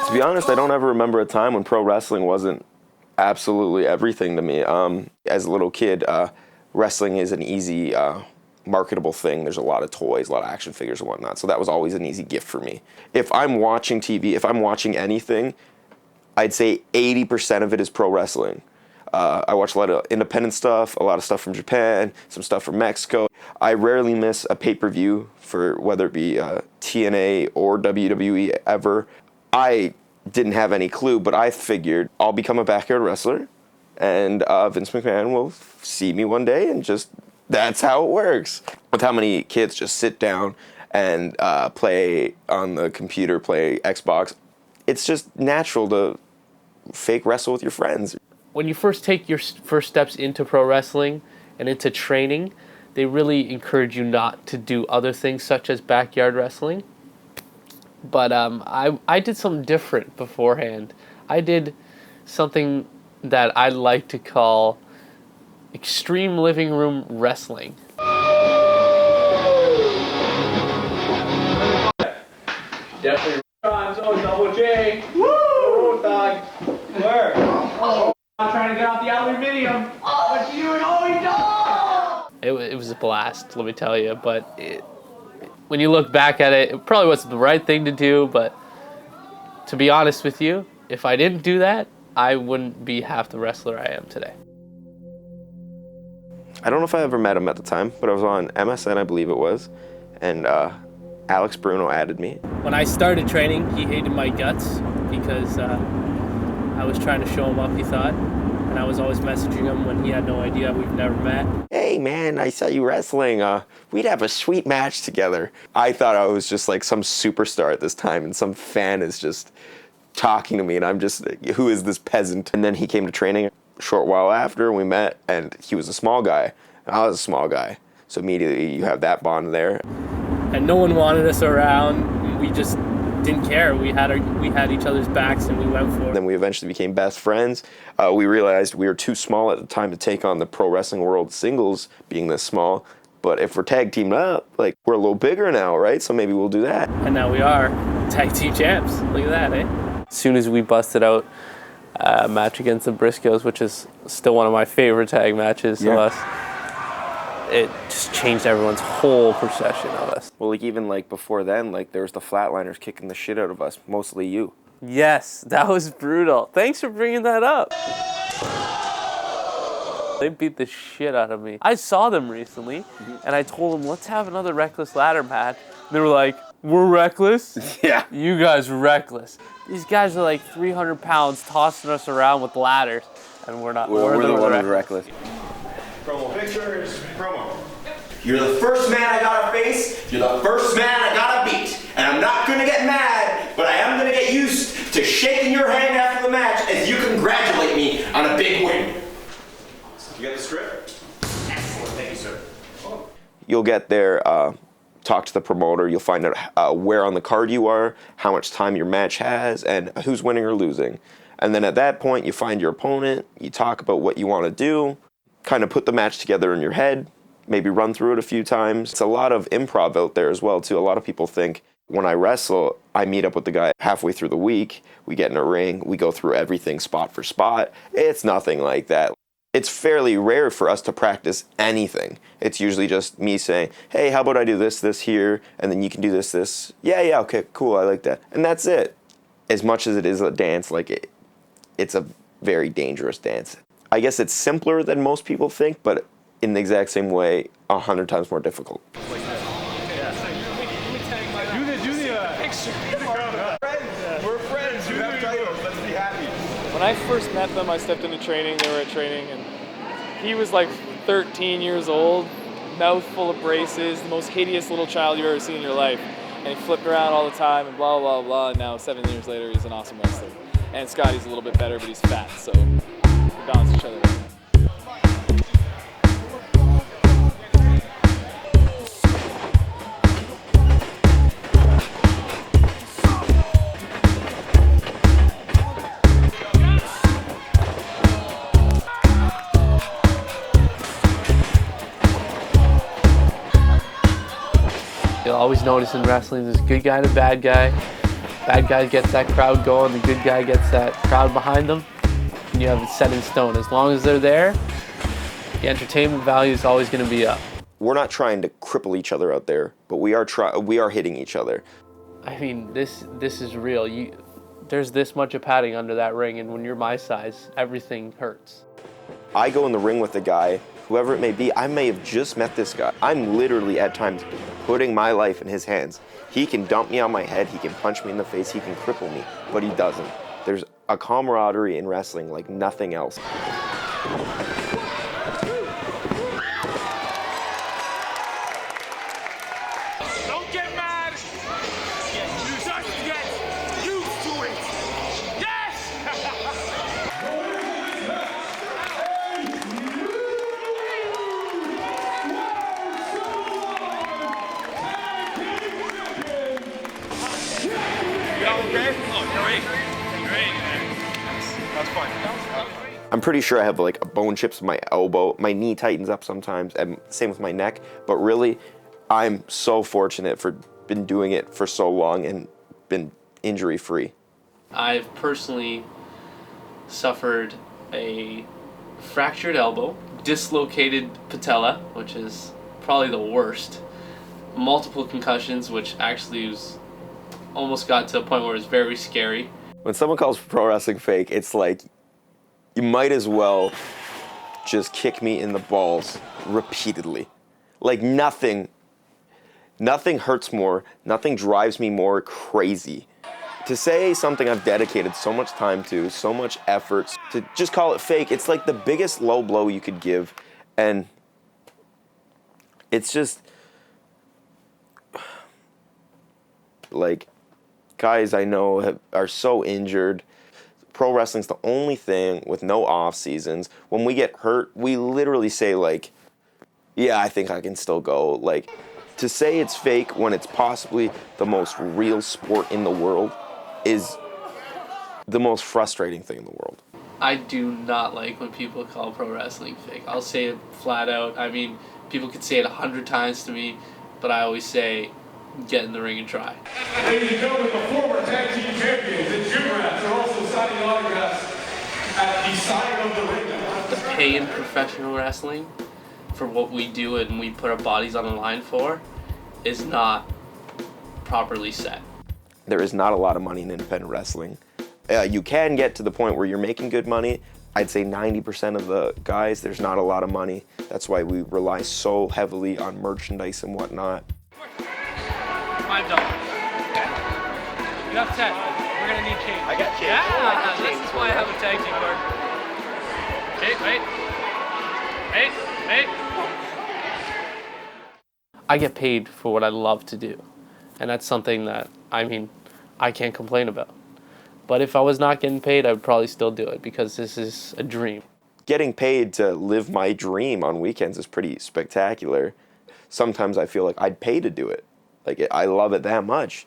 To be honest, I don't ever remember a time when pro wrestling wasn't absolutely everything to me. As a little kid, wrestling is an easy, marketable thing. There's a lot of toys, a lot of action figures and whatnot, so that was always an easy gift for me. If I'm watching TV, if I'm watching anything, I'd say 80% of it is pro wrestling. I watch a lot of independent stuff, a lot of stuff from Japan, some stuff from Mexico. I rarely miss a pay-per-view for whether it be TNA or WWE ever. I didn't have any clue, but I figured I'll become a backyard wrestler, and Vince McMahon will see me one day, and just that's how it works. With how many kids just sit down and play on the computer, play Xbox, it's just natural to fake wrestle with your friends. When you first take your first steps into pro wrestling and into training, they really encourage you not to do other things such as backyard wrestling. But I did something different beforehand. I did something that I like to call extreme living room wrestling. Definitely. Oh, double J. Woo! Oh, dog. Where? Oh. I'm trying to get off the aluminium. What you doing? Oh, no! It was a blast, let me tell you. But when you look back at it, it probably wasn't the right thing to do. But to be honest with you, if I didn't do that, I wouldn't be half the wrestler I am today. I don't know if I ever met him at the time, but I was on MSN, I believe it was, and Alex Bruno added me. When I started training, he hated my guts because I was trying to show him up, he thought. And I was always messaging him when he had no idea we've never met. Hey man, I saw you wrestling. We'd have a sweet match together. I thought I was just like some superstar at this time, and some fan is just talking to me, and I'm just, who is this peasant? And then he came to training a short while after, and we met, and he was a small guy, and I was a small guy. So immediately you have that bond there. And no one wanted us around. We just didn't care. We had each other's backs, and we went for it. Then we eventually became best friends. We realized we were too small at the time to take on the pro wrestling world singles, being this small. But if we're tag teamed up, like, we're a little bigger now, right? So maybe we'll do that. And now we are tag team champs. Look at that, eh? As soon as we busted out a match against the Briscoes, which is still one of my favorite tag matches of us, it just changed everyone's whole perception of us. Well, like, even like before then, like, there was the Flatliners kicking the shit out of us, mostly you. Yes, that was brutal. Thanks for bringing that up. They beat the shit out of me. I saw them recently, and I told them, let's have another Reckless ladder match. And they were like, we're reckless? Yeah. You guys are reckless. These guys are like 300 pounds tossing us around with ladders, and we're not. We're the one who's reckless. Promo pictures, promo. You're the first man I gotta face, you're the first man I gotta beat. And I'm not gonna get mad, but I am gonna get used to shaking your hand after the match as you congratulate me on a big win. You got the script? Excellent, thank you, sir. You'll get there, talk to the promoter, you'll find out where on the card you are, how much time your match has, and who's winning or losing. And then at that point, you find your opponent, you talk about what you want to do, kind of put the match together in your head, maybe run through it a few times. It's a lot of improv out there as well, too. A lot of people think when I wrestle, I meet up with the guy halfway through the week, we get in a ring, we go through everything spot for spot. It's nothing like that. It's fairly rare for us to practice anything. It's usually just me saying, hey, how about I do this here, and then you can do this. Yeah, okay, cool, I like that. And that's it. As much as it is a dance, like it's a very dangerous dance. I guess it's simpler than most people think, but in the exact same way, 100 times more difficult. We're friends, you have titles, let's be happy. When I first met them, I stepped into training, they were at training, and he was like 13 years old, mouth full of braces, the most hideous little child you've ever seen in your life. And he flipped around all the time and blah, blah, blah, and now 7 years later, he's an awesome wrestler. And Scotty's a little bit better, but he's fat, so we balance each other out. You'll always notice in wrestling there's a good guy and a bad guy. Bad guy gets that crowd going, the good guy gets that crowd behind them, and you have it set in stone. As long as they're there, the entertainment value is always going to be up. We're not trying to cripple each other out there, but we are hitting each other. I mean, this is real. There's this much of padding under that ring, and when you're my size, everything hurts. I go in the ring with a guy, whoever it may be. I may have just met this guy. I'm literally at times putting my life in his hands. He can dump me on my head, he can punch me in the face, he can cripple me, but he doesn't. There's a camaraderie in wrestling like nothing else. Don't get mad. Just get used to it. Yes! You all okay? Oh, great. Great. That's fine. I'm pretty sure I have like a bone chips in my elbow. My knee tightens up sometimes, and same with my neck. But really, I'm so fortunate for been doing it for so long and been injury free. I've personally suffered a fractured elbow, dislocated patella, which is probably the worst, multiple concussions, which actually almost got to a point where it was very scary. When someone calls pro wrestling fake, it's like you might as well just kick me in the balls repeatedly. Like nothing hurts more, nothing drives me more crazy. To say something I've dedicated so much time to, so much effort, to just call it fake, it's like the biggest low blow you could give. And it's just, like, guys I know are so injured. Pro wrestling's the only thing with no off seasons. When we get hurt, we literally say like, yeah, I think I can still go. Like, to say it's fake when it's possibly the most real sport in the world is the most frustrating thing in the world. I do not like when people call pro wrestling fake. I'll say it flat out. I mean, people could say it 100 times to me, but I always say, get in the ring and try. Ladies and gentlemen, the former tag team champions and gym rats are also signing autographs at the side of the ring. The pay in professional wrestling for what we do and we put our bodies on the line for is not properly set. There is not a lot of money in independent wrestling. You can get to the point where you're making good money. I'd say 90% of the guys, there's not a lot of money. That's why we rely so heavily on merchandise and whatnot. $5. Okay. You have 10. We're gonna need change. I got change. Yeah, this is why I have a tag team card. Wait. I get paid for what I love to do. And that's something that, I mean, I can't complain about. But if I was not getting paid, I would probably still do it because this is a dream. Getting paid to live my dream on weekends is pretty spectacular. Sometimes I feel like I'd pay to do it. Like, I love it that much.